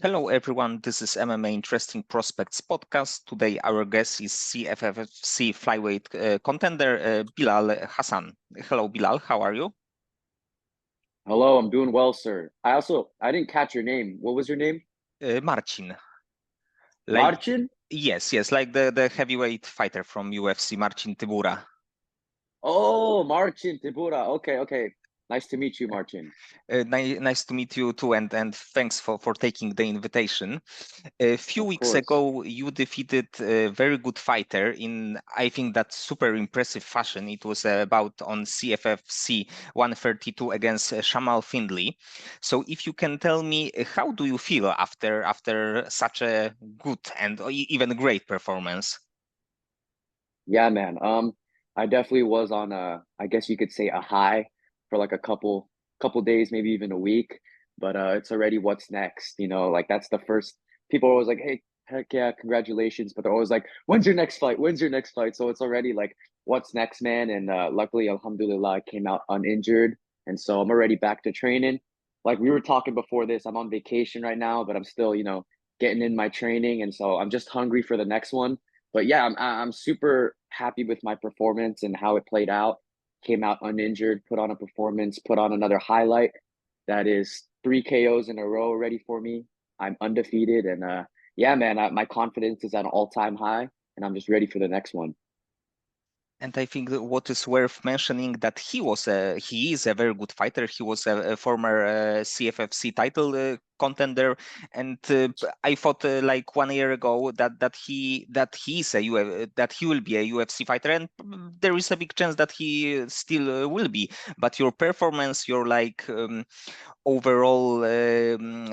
Hello, everyone. This is MMA Interesting Prospects podcast. Today, our guest is CFFC flyweight contender Bilal Hasan. Hello, Bilal. How are you? Hello, I'm doing well, sir. I didn't catch your name. What was your name? Marcin. Like Marcin? yes, like the heavyweight fighter from UFC, Marcin Tybura. Oh, Marcin Tibura. Okay. Nice to meet you, Marcin. Nice to meet you too, and thanks for taking the invitation. A few Of weeks course. ago, you defeated a very good fighter in, I think, that super impressive fashion. It was about on CFFC 132 against Shamel Findley. So, if you can tell me, how do you feel after such a good and even great performance? Yeah, man. I definitely was on I guess you could say a high for like a couple days, maybe even a week. But it's already what's next, like that's the first people are always like, hey, heck yeah, congratulations. But they're always like, when's your next fight? When's your next fight? So it's already like what's next, man. And luckily, alhamdulillah, I came out uninjured. And so I'm already back to training. Like we were talking before this, I'm on vacation right now, but I'm still, getting in my training. And so I'm just hungry for the next one. But yeah, I'm super happy with my performance and how it played out. Came out uninjured, put on a performance, put on another highlight. That is 3 KOs in a row already for me. I'm undefeated, and yeah, man, my confidence is at an all-time high, and I'm just ready for the next one. And I think that what is worth mentioning that he is a very good fighter. He was a former CFFC title contender, and I thought like 1 year ago that he is that he will be a UFC fighter, and there is a big chance that he still will be. But your performance, your like overall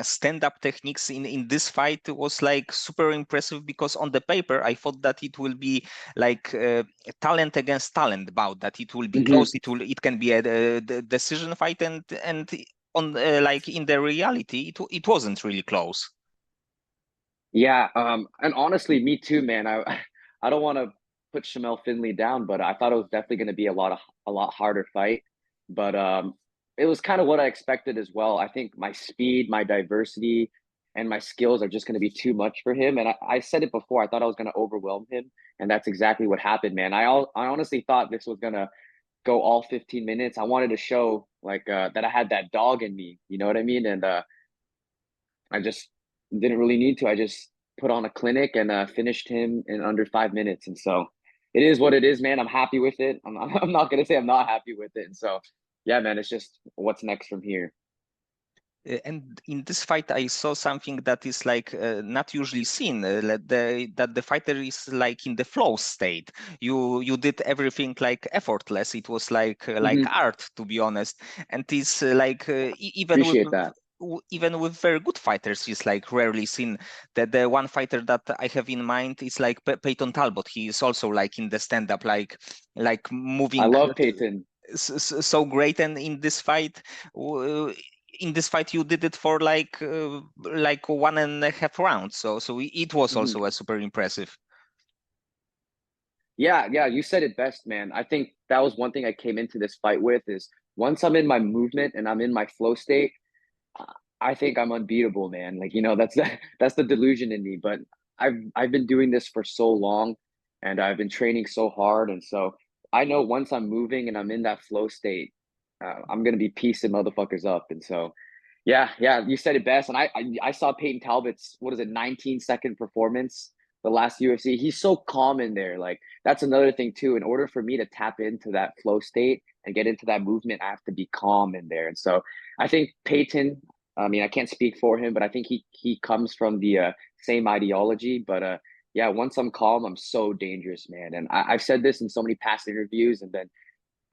stand-up techniques in this fight was like super impressive, because on the paper I thought that it will be like talent against talent bout, that it will be Hmm. close, it can be a decision fight, and on like in the reality it wasn't really close. Yeah, and honestly, me too, man. I don't want to put Shamel Findley down, but I thought it was definitely going to be a lot harder fight. But it was kind of what I expected as well. I think my speed, my diversity, and my skills are just going to be too much for him. And I said it before. I thought I was going to overwhelm him, and that's exactly what happened, man. I honestly thought this was gonna go all 15 minutes. I wanted to show like that I had that dog in me. You know what I mean? And I just didn't really need to. I just put on a clinic and finished him in under 5 minutes. And so it is what it is, man. I'm happy with it. I'm not gonna say I'm not happy with it. And so yeah, man, it's just what's next from here. And in this fight, I saw something that is like not usually seen. That the fighter is like in the flow state. You did everything like effortless. It was like Hmm. art, to be honest. And it's like even with Appreciate that. even with very good fighters, is like rarely seen. That the one fighter that I have in mind is like Peyton Talbot. He is also like in the stand-up, like I moving love Peyton. so great. And in this fight you did it for like 1.5 rounds, so it was Hmm. also a super impressive. Yeah, you said it best, man. I think that was one thing I came into this fight with is once I'm in my movement and I'm in my flow state, I think I'm unbeatable, man. Like, that's the delusion in me. But I've been doing this for so long and I've been training so hard. And so I know once I'm moving and I'm in that flow state, I'm gonna be piecing motherfuckers up. And so yeah, you said it best. And I saw Peyton Talbot's what is it, 19-second performance, the last UFC. He's so calm in there. Like that's another thing too. In order for me to tap into that flow state and get into that movement, I have to be calm in there. And so I think Peyton, I mean, I can't speak for him, but I think he comes from the same ideology. But yeah, once I'm calm, I'm so dangerous, man. And I've said this in so many past interviews, and then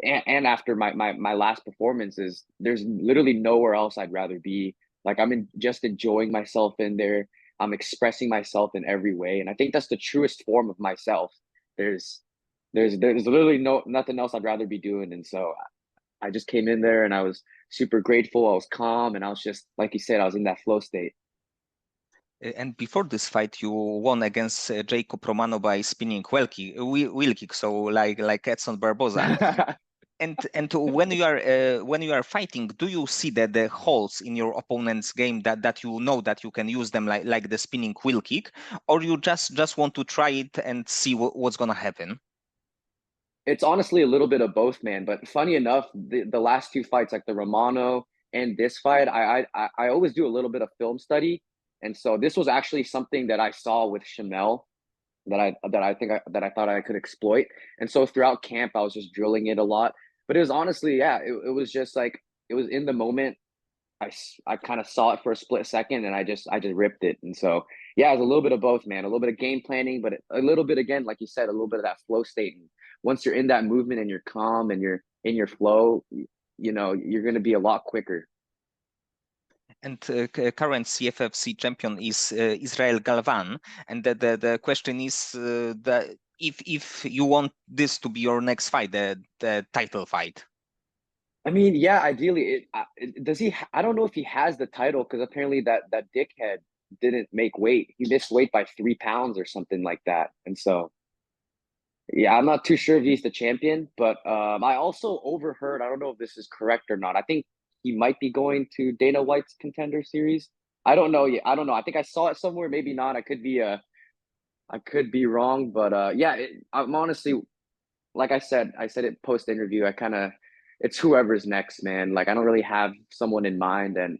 and after my last performances, there's literally nowhere else I'd rather be. Like just enjoying myself in there. I'm expressing myself in every way, and I think that's the truest form of myself. There's there's literally nothing else I'd rather be doing, and so I just came in there and I was super grateful. I was calm and I was just like you said, I was in that flow state. And before this fight you won against Jacob Romano by spinning wheel kick, so like Edson Barboza. And when you are fighting, do you see the holes in your opponent's game that you know that you can use them like the spinning wheel kick, or you just want to try it and see what's gonna happen? It's honestly a little bit of both, man. But funny enough, the last two fights, like the Romano and this fight, I always do a little bit of film study, and so this was actually something that I saw with Shamel that I thought I could exploit. And so throughout camp, I was just drilling it a lot. But it was honestly, yeah, it was just like it was in the moment. I kind of saw it for a split second and I just ripped it. And so yeah, it was a little bit of both, man. A little bit of game planning, but a little bit again, like you said, a little bit of that flow state. And once you're in that movement and you're calm and you're in your flow, you know, you're going to be a lot quicker. And current CFFC champion is Israel Galvan, and the question is that if you want this to be your next fight, the title fight. I mean, yeah, ideally, does he? I don't know if he has the title because apparently that dickhead didn't make weight. He missed weight by 3 pounds or something like that. And so, yeah, I'm not too sure if he's the champion. But I also overheard. I don't know if this is correct or not. I think he might be going to Dana White's Contender Series. I don't know yet. I don't know. I think I saw it somewhere. Maybe not. I could be wrong. But yeah, I'm honestly like I said it post interview. I kind of it's whoever's next, man. Like I don't really have someone in mind, and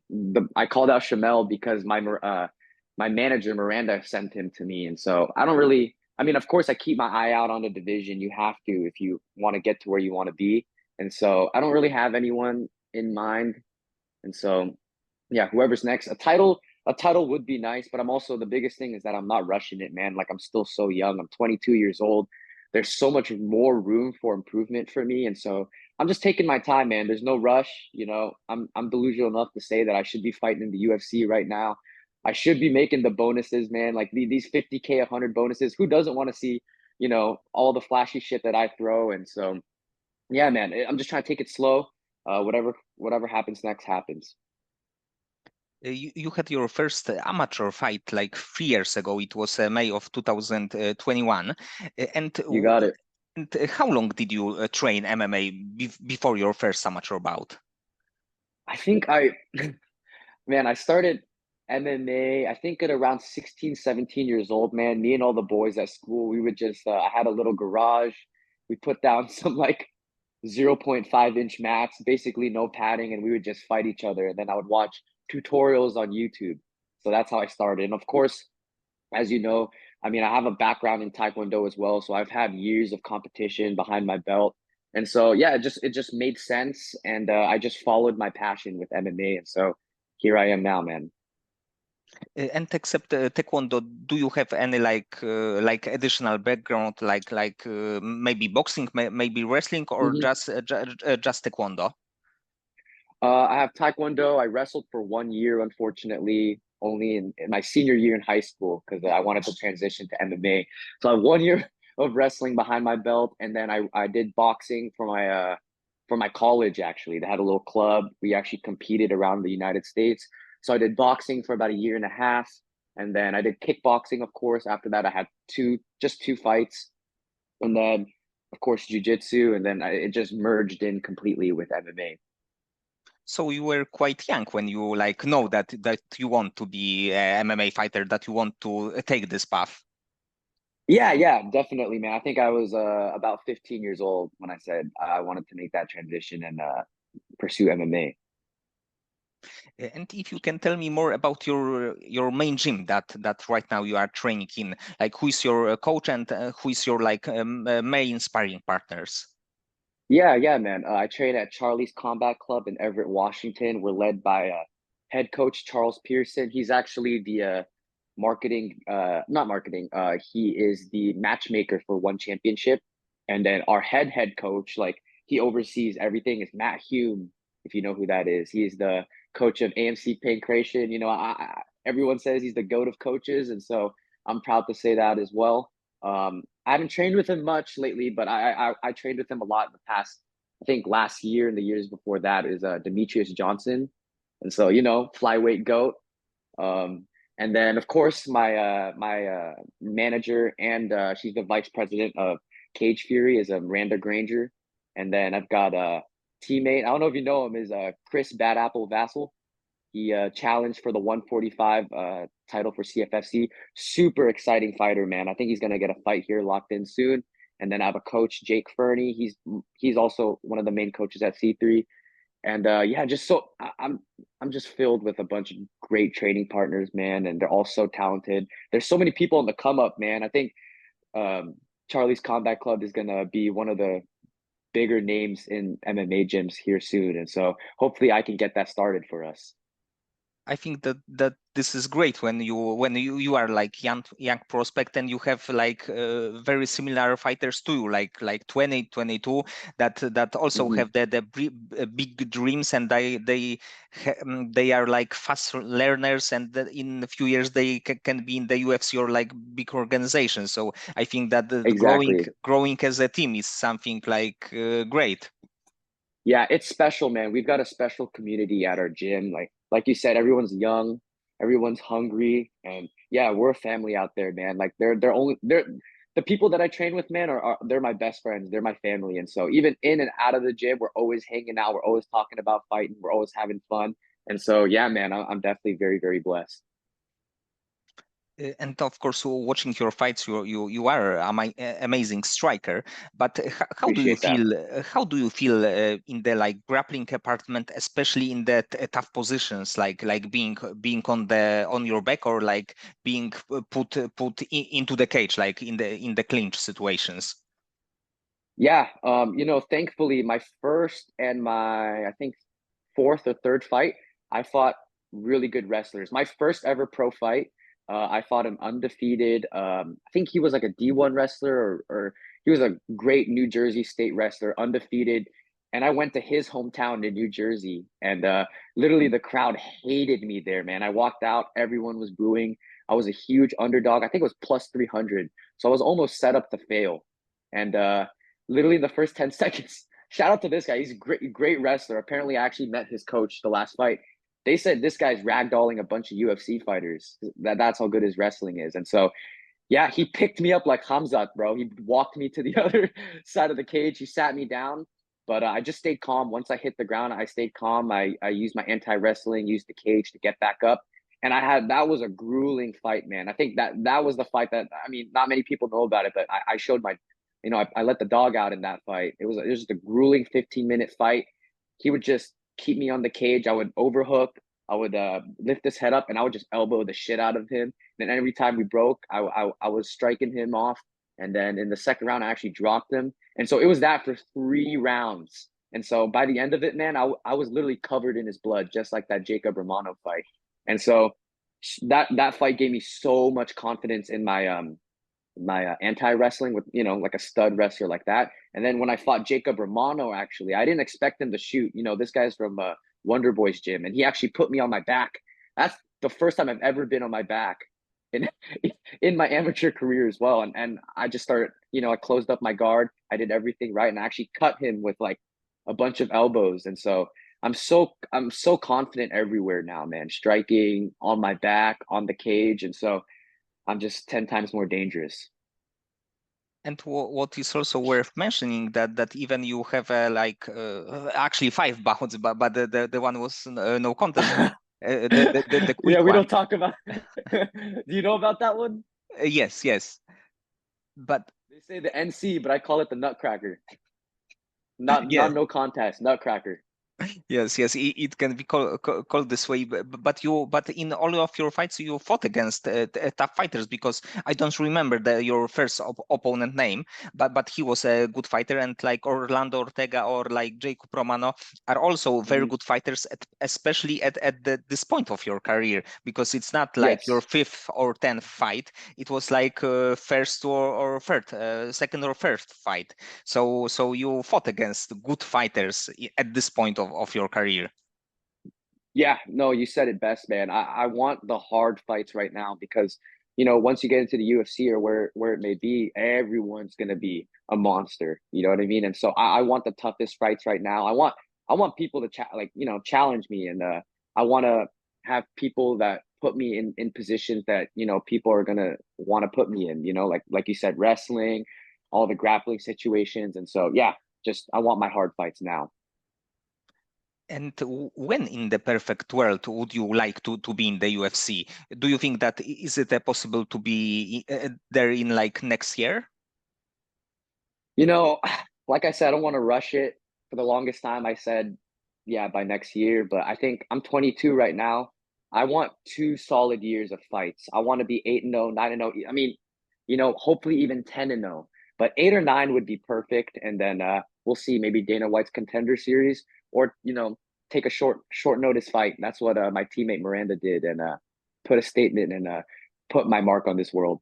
I called out Shamel because my manager Miranda sent him to me, and so I don't really. I mean, of course, I keep my eye out on the division. You have to if you want to get to where you want to be, and so I don't really have anyone in mind, and so yeah, whoever's next, a title would be nice, but I'm also the biggest thing is that I'm not rushing it, man. Like I'm still so young. I'm 22 years old. There's so much more room for improvement for me, and so I'm just taking my time, man. There's no rush. You know, I'm delusional enough to say that I should be fighting in the UFC right now. I should be making the bonuses, man. Like these 50K, 100 bonuses. Who doesn't want to see, you know, all the flashy shit that I throw? And so, yeah, man. I'm just trying to take it slow. Whatever happens next happens. You had your first amateur fight like 3 years ago. It was May of 2021. And, You got it. how long did you train MMA before your first amateur bout? I think man, I started MMA, I think at around 16, 17 years old, man. Me and all the boys at school, we would just, I had a little garage. We put down some like 0.5 inch mats, basically no padding, and we would just fight each other. And then I would watch tutorials on YouTube. So that's how I started. And of course, as you know, I mean, I have a background in Taekwondo as well. So I've had years of competition behind my belt. And so, yeah, it just made sense. And I just followed my passion with MMA. And so here I am now, man. And except Taekwondo, do you have any like additional background, maybe boxing, maybe wrestling, or Mhm. just Taekwondo? I have Taekwondo. I wrestled for 1 year, unfortunately, only in my senior year in high school because I wanted to transition to MMA. So I have 1 year of wrestling behind my belt, and then I did boxing for my college. Actually, they had a little club. We actually competed around the United States. So I did boxing for about a year and a half, and then I did kickboxing. Of course, after that, I had just two fights, and then of course jujitsu, and then it just merged in completely with MMA. So you were quite young when you like know that you want to be a MMA fighter, that you want to take this path. Yeah, yeah, definitely, man. I think I was about 15 years old when I said I wanted to make that transition and pursue MMA. And if you can tell me more about your main gym that right now you are training in, like who is your coach and who is your main sparring partners? Yeah, yeah, man. I train at Charlie's Combat Club in Everett, Washington. We're led by head coach Charles Pearson. He's actually the not marketing. He is the matchmaker for one championship, and then our head coach, like he oversees everything, is Matt Hume. If you know who that is, he is the coach of AMC Pancration. You know, everyone says he's the goat of coaches, and so I'm proud to say that as well. I haven't trained with him much lately, but I trained with him a lot in the past. I think last year and the years before that is Demetrius Johnson, and so you know flyweight goat. Um, and then of course my manager and she's the vice president of Cage Fury is Miranda Granger. And then I've got a teammate. I don't know if you know him. Is Chris Bad Apple Vassal. He challenged for the 145 title for CFFC. Super exciting fighter, man. I think he's gonna get a fight here locked in soon. And then I have a coach, Jake Fernie. He's also one of the main coaches at C3. And yeah, just so I'm just filled with a bunch of great training partners, man, and they're all so talented. There's so many people in the come up, man. I think Charlie's Combat Club is gonna be one of the bigger names in MMA gyms here soon, and so hopefully I can get that started for us. I think that this is great when you are like young prospect and you have like very similar fighters to you, like 20, 22 that also Mm-hmm. have the big dreams, and they are like fast learners, and that in a few years they can be in the UFC or like big organizations. So I think that the Exactly. growing as a team is something like great. Yeah, it's special, man. We've got a special community at our gym. Like you said, everyone's young, everyone's hungry, and yeah, we're a family out there, man. Like they're the people that I train with, man, are they're my best friends. They're my family. And so even in and out of the gym, we're always hanging out, we're always talking about fighting, we're always having fun. And so yeah, man, I'm definitely very, very blessed. And of course, watching your fights, you are amazing striker. But how do you Appreciate that. feel? How do you feel in the like grappling apartment, especially in the tough positions, like being on your back, or like being put into the cage, like in the clinch situations? Yeah, thankfully my first and my I think fourth or third fight, I fought really good wrestlers. My first ever pro fight, I fought an undefeated. I think he was like a D1 wrestler, or he was a great New Jersey state wrestler, undefeated. And I went to his hometown in New Jersey, and literally the crowd hated me there, man. I walked out, everyone was booing. I was a huge underdog. I think it was plus 300, so I was almost set up to fail. And literally in the first 10 seconds, shout out to this guy. He's a great wrestler. Apparently, I actually met his coach the last fight. They said this guy's ragdolling a bunch of UFC fighters. That's how good his wrestling is. And so, yeah, he picked me up like Hamzat, bro. He walked me to the other side of the cage. He sat me down, but I just stayed calm. Once I hit the ground, I stayed calm. I used my anti-wrestling, used the cage to get back up. And that was a grueling fight, man. I think that was the fight that, I mean, not many people know about it, but I showed my, I let the dog out in that fight. It was just a grueling 15-minute fight. He would just keep me on the cage. I would overhook. I would lift his head up, and I would just elbow the shit out of him. Then every time we broke, I was striking him off. And then in the second round, I actually dropped him. And so it was that for 3 rounds. And so by the end of it, man, I was literally covered in his blood, just like that Jacob Romano fight. And so that fight gave me so much confidence in my anti wrestling with like a stud wrestler like that. And then when I fought Jacob Romano, actually, I didn't expect him to shoot. This guy's from Wonder Boy's gym, and he actually put me on my back. That's the first time I've ever been on my back in in my amateur career as well. And I just started, I closed up my guard. I did everything right, and I actually cut him with like a bunch of elbows. And so I'm so confident everywhere now, man. Striking on my back, on the cage, and so I'm just 10 times more dangerous. And what is also worth mentioning that even you have like actually five bouts, but the one was no contest, the Yeah, quick we one. don't talk about. Do you know about that one? Yes, yes, but They say the NC, but I call it the Nutcracker. Not yeah. not no contest, Nutcracker. Yes, yes, it can be called this way. But in all of your fights, you fought against tough fighters, because I don't remember your first opponent name, but he was a good fighter, and like Orlando Ortega or like Jacob Romano are also very Mhm. good fighters, especially at this point of your career, because it's not like your Yes. fifth or tenth fight; it was like first or third, second or first fight. So you fought against good fighters at this point of your career. Yeah, no, you said it best, man. I want the hard fights right now because, once you get into the UFC or where it may be, everyone's gonna be a monster. You know what I mean? And so I want the toughest fights right now. I want people to challenge me, and I want to have people that put me in positions that people are gonna want to put me in. Like you said, wrestling, all the grappling situations, and so yeah. I want my hard fights now. And when in the perfect world would you like to be in the UFC? Do you think that is it possible to be there in like next year? You know, like I said, I don't want to rush it. For the longest time, I said, yeah, by next year. But I think I'm 22 right now. I want 2 solid years of fights. I want to be 8-0, 9-0. I mean, hopefully even 10-0. But 8 or 9 would be perfect. And then we'll see. Maybe Dana White's Contender Series, or take a short notice fight. That's what my teammate Miranda did, and put a statement and put my mark on this world.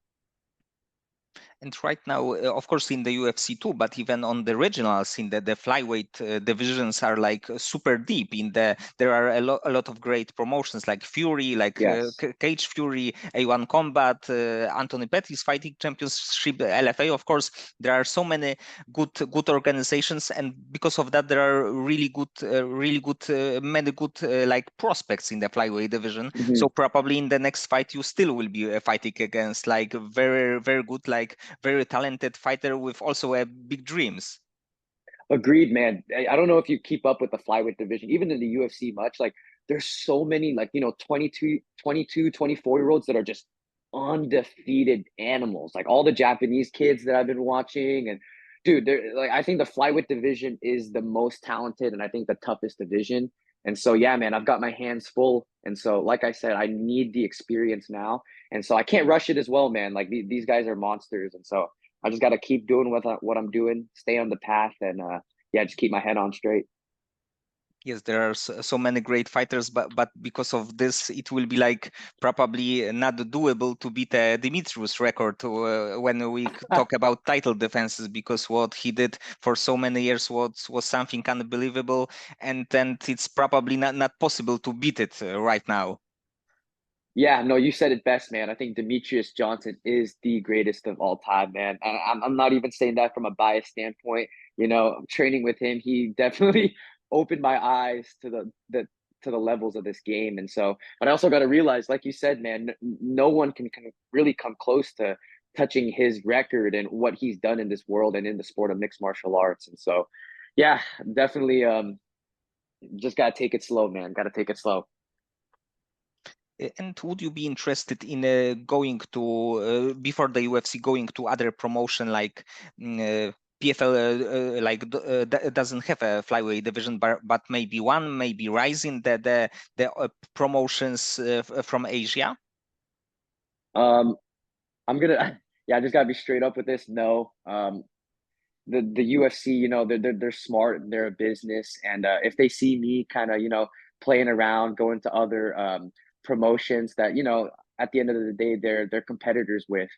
And right now, of course, in the UFC too, but even on the regionals, in the flyweight divisions are like super deep. There are a lot of great promotions like Fury, like Yes. Cage Fury, A1 Combat, Anthony Pettis Fighting Championship, LFA. Of course, there are so many good organizations, and because of that, there are really good, many good like prospects in the flyweight division. Mm-hmm. So probably in the next fight, you still will be fighting against like very good, like very talented fighter with also big dreams. Agreed, man. I don't know if you keep up with the flyweight division, even in the UFC much. Like, there's so many, like, 22, 24-year-olds that are just undefeated animals. Like, all the Japanese kids that I've been watching. And, dude, they're like, I think the flyweight division is the most talented and I think the toughest division. And so, yeah, man, I've got my hands full. And so, like I said, I need the experience now. And so I can't rush it as well, man. Like, these guys are monsters. And so, I just got to keep doing what I'm doing, stay on the path, and yeah, just keep my head on straight. Yes, there are so many great fighters, but because of this, it will be like probably not doable to beat Demetrius record when we talk about title defenses, because what he did for so many years was something unbelievable, and it's probably not possible to beat it right now. Yeah, no, you said it best, man. I think Demetrius Johnson is the greatest of all time, man. And I'm not even saying that from a biased standpoint. Training with him, he definitely opened my eyes to the levels of this game. And so, but I also got to realize, like you said, man, no one can really come close to touching his record and what he's done in this world and in the sport of mixed martial arts. And so, yeah, definitely, just gotta take it slow, man. Gotta take it slow. And would you be interested in going to before the UFC, going to other promotion like PFL, like doesn't have a flyweight division, but maybe one, maybe Rising, the promotions from Asia? I'm gonna yeah, I just gotta be straight up with this. No. The UFC, they're smart, they're a business, and if they see me kind of, playing around, going to other promotions that, at the end of the day they're competitors with,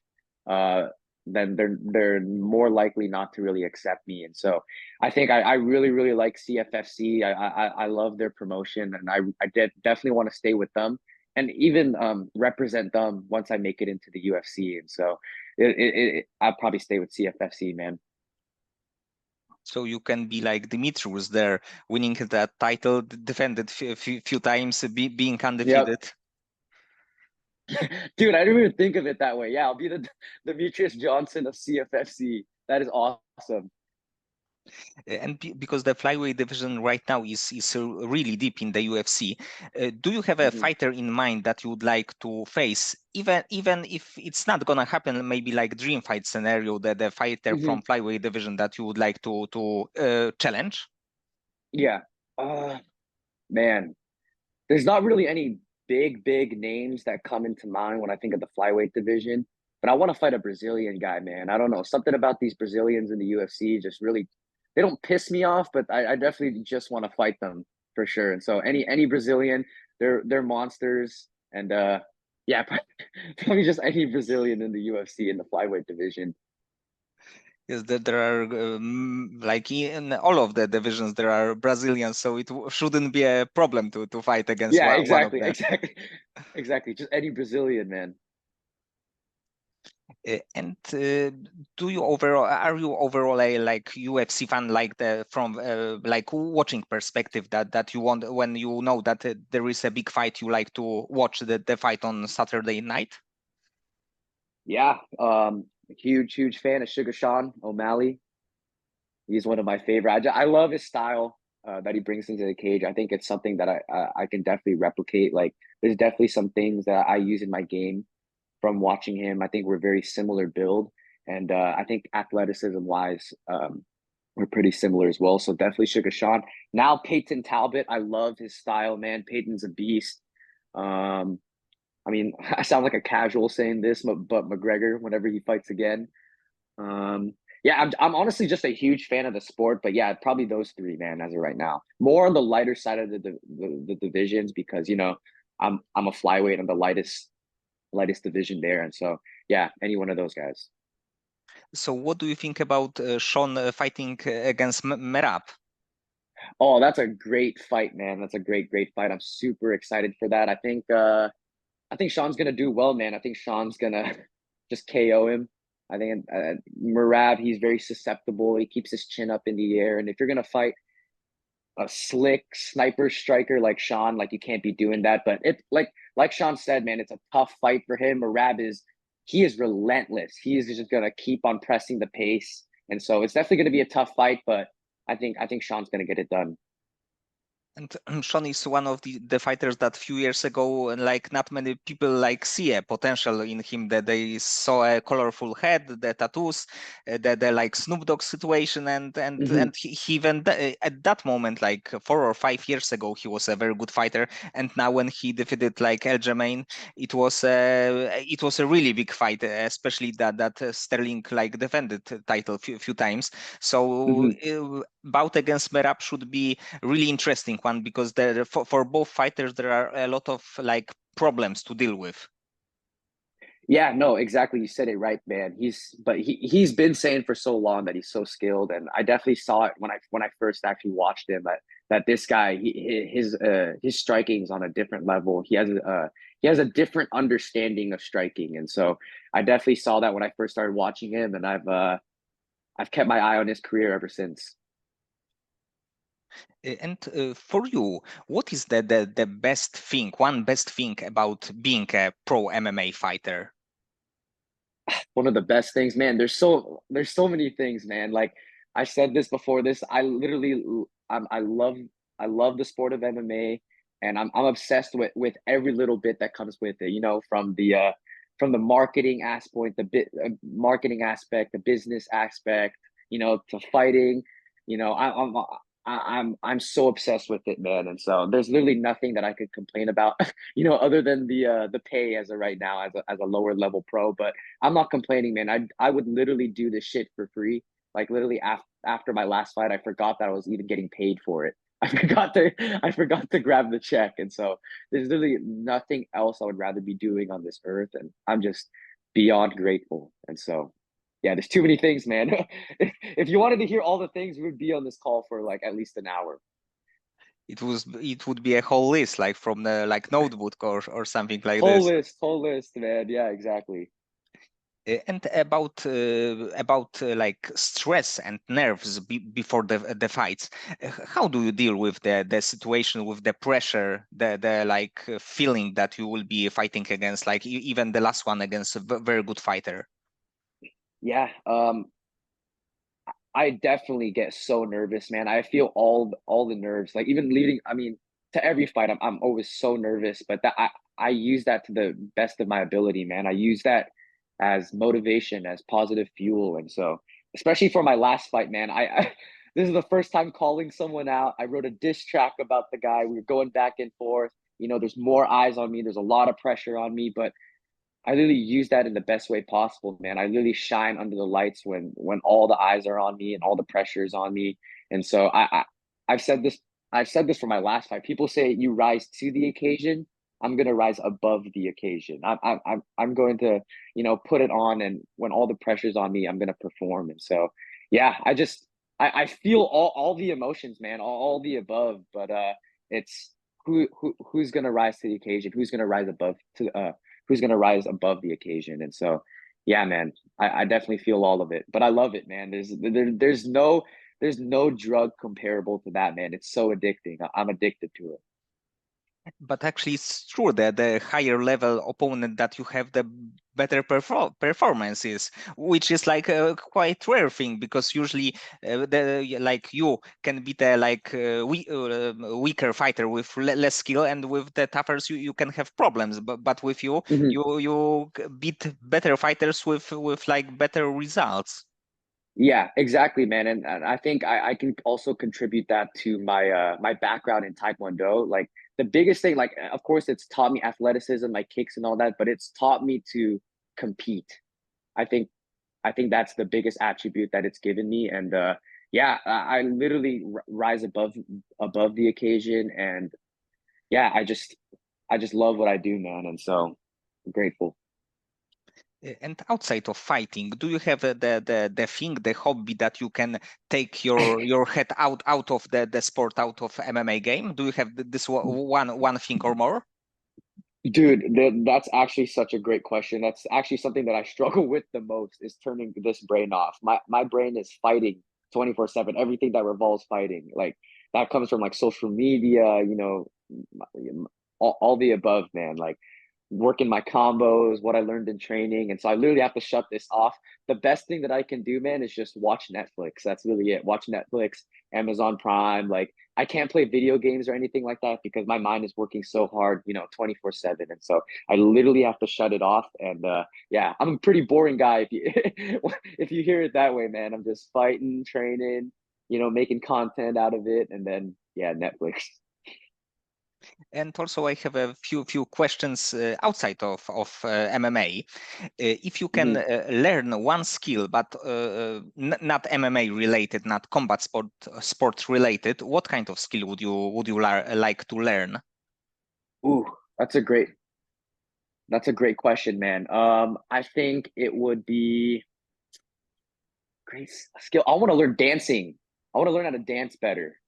uh then they're more likely not to really accept me. And so I think I really, really like CFFC. I love their promotion, and I definitely want to stay with them and even represent them once I make it into the UFC. And so I'll probably stay with CFFC, man. So you can be like Dimitrius there, winning that title, defended few times, being Yep. undefeated. Dude, I didn't even think of it that way. Yeah, I'll be the Demetrius Johnson of CFFC. That is awesome. And because the flyweight division right now is really deep in the UFC, do you have a Mhm. fighter in mind that you would like to face, even if it's not gonna happen? Maybe like dream fight scenario, that the fighter Mhm. from flyweight division that you would like to challenge. Yeah. Man, there's not really any big names that come into mind when I think of the flyweight division, but I want to fight a Brazilian guy, man. I don't know, something about these Brazilians in the UFC just really, they don't piss me off, but I definitely just want to fight them for sure. And so any Brazilian, they're monsters, and yeah, probably just any Brazilian in the UFC in the flyweight division. Yes, there are like in all of the divisions there are Brazilians, so it shouldn't be a problem to fight against Yeah, one of exactly, them. exactly, exactly. Just any Brazilian, man. And do you overall are you overall a like UFC fan, like the from like watching perspective, that you want when you know that there is a big fight, you like to watch the fight on Saturday night? Yeah, huge fan of Sugar Sean O'Malley. He's one of my favorite. I love his style that he brings into the cage. I think it's something that I can definitely replicate. Like, there's definitely some things that I use in my game from watching him. I think we're very similar build, and I think athleticism wise, we're pretty similar as well. So definitely Sugar Sean. Now Peyton Talbot, I love his style, man. Peyton's a beast. Um, I mean, I sound like a casual saying this, but McGregor, whenever he fights again, um, yeah, I'm honestly just a huge fan of the sport, but yeah, probably those three, man, as of right now. More on the lighter side of the divisions because I'm a flyweight. I'm the lightest division there, and so yeah, any one of those guys. So what do you think about Sean fighting against Merab? Oh, that's a great fight, man. That's a great fight. I'm super excited for that. I think Sean's gonna do well, man. I think Sean's gonna just KO him. I think Merab, he's very susceptible. He keeps his chin up in the air, and if you're gonna fight a slick sniper striker like Sean, like you can't be doing that. But it like Sean said, man, it's a tough fight for him. Merab is relentless. He is just gonna keep on pressing the pace, and so it's definitely gonna be a tough fight. But I think Sean's gonna get it done. And Sean is one of the fighters that few years ago, like not many people like see a potential in him. That they saw a colorful head, the tattoos, the like Snoop Dogg situation, Mm-hmm. and he even at that moment, like 4 or 5 years ago, he was a very good fighter. And now when he defeated like Aljamain, it was a really big fight, especially that Sterling like defended the title few times. So Mm-hmm. bout against Merab should be really interesting one because there for both fighters there are a lot of like problems to deal with. Yeah, no, exactly. You said it right, man. He's been saying for so long that he's so skilled, and I definitely saw it when I first actually watched him. That this guy, his striking is on a different level. He has a different understanding of striking, and so I definitely saw that when I first started watching him, and I've kept my eye on his career ever since. And for you, what is the best thing, one best thing about being a pro MMA fighter? One of the best things, man. There's so many things, man. Like I said this before this, I love the sport of MMA, and I'm obsessed with every little bit that comes with it. From the marketing aspect, marketing aspect, the business aspect, to fighting. I'm so obsessed with it, man. And so there's literally nothing that I could complain about, other than the pay as of right now as a lower level pro. But I'm not complaining, man. I would literally do this shit for free. Like literally after my last fight, I forgot that I was even getting paid for it. I forgot to grab the check, and so there's literally nothing else I would rather be doing on this earth, and I'm just beyond grateful. And so, yeah, there's too many things, man. If you wanted to hear all the things, we would be on this call for like at least an hour. It would be a whole list like from the like notebook or something like Whole this. list, whole list, man. Yeah, exactly. And about like stress and nerves before the fights, how do you deal with the situation, with the pressure, the like feeling that you will be fighting against, like even the last one against a very good fighter? Yeah. I definitely get so nervous, man. I feel all the nerves. Like even leading, I mean, to every fight, I'm always so nervous, but that I use that to the best of my ability, man. I use that as motivation, as positive fuel. And so, especially for my last fight, man, I this is the first time calling someone out. I wrote a diss track about the guy. We were going back and forth. There's more eyes on me. There's a lot of pressure on me, but I literally use that in the best way possible, man. I literally shine under the lights when all the eyes are on me and all the pressure is on me. And so I've said this for my last fight. People say you rise to the occasion. I'm gonna rise above the occasion. I'm going to put it on, and when all the pressure's on me, I'm gonna perform. And so yeah, I feel all the emotions, man, all the above. But it's who's gonna rise to the occasion? Who's going to rise above the occasion. And so, yeah, man, I definitely feel all of it, but I love it, man. There's no drug comparable to that, man. It's so addicting. I'm addicted to it. But actually, it's true that the higher level opponent that you have, the better performances, which is like a quite rare thing, because usually like you can beat a weaker fighter with less skill, and with the toughers you can have problems. But with you, Mhm. you beat better fighters with like better results. Yeah, exactly, man. And I think I can also contribute that to my my background in Taekwondo. Like the biggest thing, like of course it's taught me athleticism, my kicks and all that, but it's taught me to compete. I think I think that's the biggest attribute that it's given me. And yeah, I literally rise above the occasion. And yeah, I just love what I do, man. And so I'm grateful. And outside of fighting, do you have the thing, the hobby that you can take your head out of the sport, out of MMA game? Do you have this one thing or more? Dude, that's actually such a great question. That's actually something that I struggle with the most is turning this brain off. My brain is fighting 24/7, everything that revolves fighting. Like that comes from like social media, all the above, man. Like working my combos, what I learned in training. And so I literally have to shut this off. The best thing that I can do, man, is just watch Netflix. That's really it. Watch Netflix, Amazon Prime. Like I can't play video games or anything like that because my mind is working so hard, 24/7. And so I literally have to shut it off. And yeah, I'm a pretty boring guy if you if you hear it that way, man. I'm just fighting, training, making content out of it, and then yeah, Netflix. And also, I have a few questions outside of MMA. If you can Mhm. learn one skill, but not MMA related, not combat sport related, what kind of skill would you like to learn? Ooh, that's a great question, man. I think it would be great skill. I want to learn dancing. I want to learn how to dance better.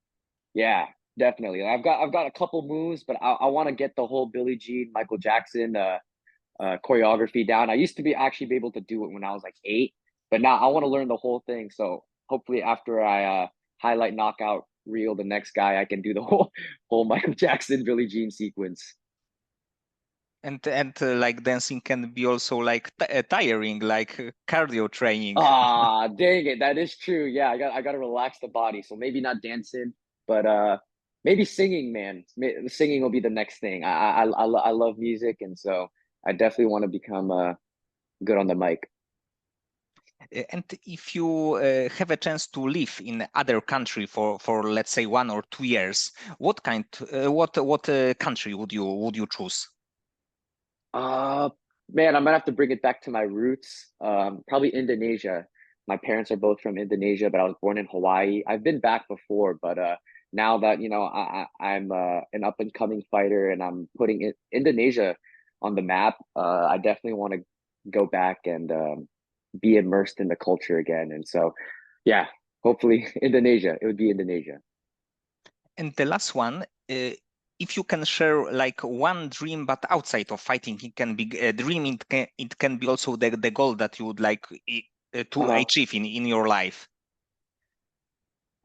Yeah, definitely. I've got a couple moves, but I want to get the whole Billie Jean, Michael Jackson choreography down. I used to be actually be able to do it when I was like 8, but now I want to learn the whole thing. So hopefully after I highlight knockout reel the next guy, I can do the whole Michael Jackson Billie Jean sequence. And like dancing can be also like tiring, like cardio training. Ah, dang it. That is true. Yeah, I gotta relax the body. So maybe not dancing, but maybe singing, man. Singing will be the next thing. I love music, and so I definitely want to become good on the mic. And if you have a chance to live in other country for let's say 1 or 2 years, what country would you choose? Uh Man, I'm gonna have to bring it back to my roots. Probably Indonesia. My parents are both from Indonesia, but I was born in Hawaii. I've been back before, but now that I'm an up and coming fighter and I'm putting Indonesia on the map, I definitely want to go back and be immersed in the culture again. And so, yeah, hopefully Indonesia. It would be Indonesia. And the last one, if you can share like one dream, but outside of fighting, it can be a dream. It can be also the goal that you would like to Uh-huh. achieve in your life.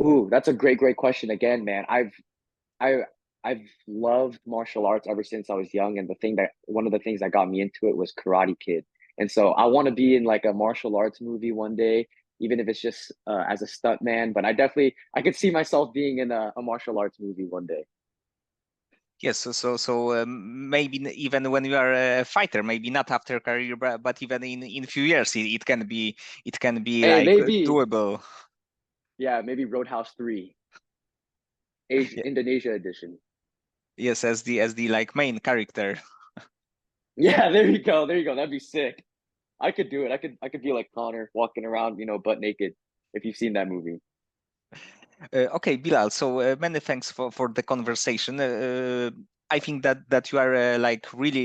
Ooh, that's a great question again, man. I I've loved martial arts ever since I was young, and one of the things that got me into it was Karate Kid. And so I want to be in like a martial arts movie one day, even if it's just as a stunt man. But I could see myself being in a martial arts movie one day. Yes, so maybe even when you are a fighter, maybe not after career, but even in few years, it can be Hey, like maybe doable. yeah, maybe Roadhouse 3, Yeah. Indonesia edition. Yes, as the like main character. Yeah, there you go, there you go. That'd be sick. I could do it. I could be like Connor walking around, butt naked. If you've seen that movie. Okay, Bilal. So many thanks for the conversation. I think that you are like really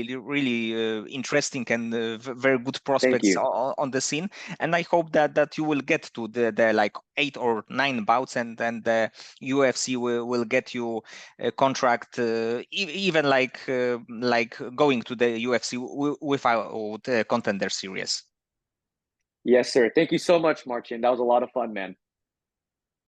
interesting and very good Thank prospects you. on the scene. And I hope that you will get to the like 8 or 9 bouts, and the UFC will get you a contract, even like going to the UFC without Contender Series. Yes, sir. Thank you so much, Marcin. That was a lot of fun, man.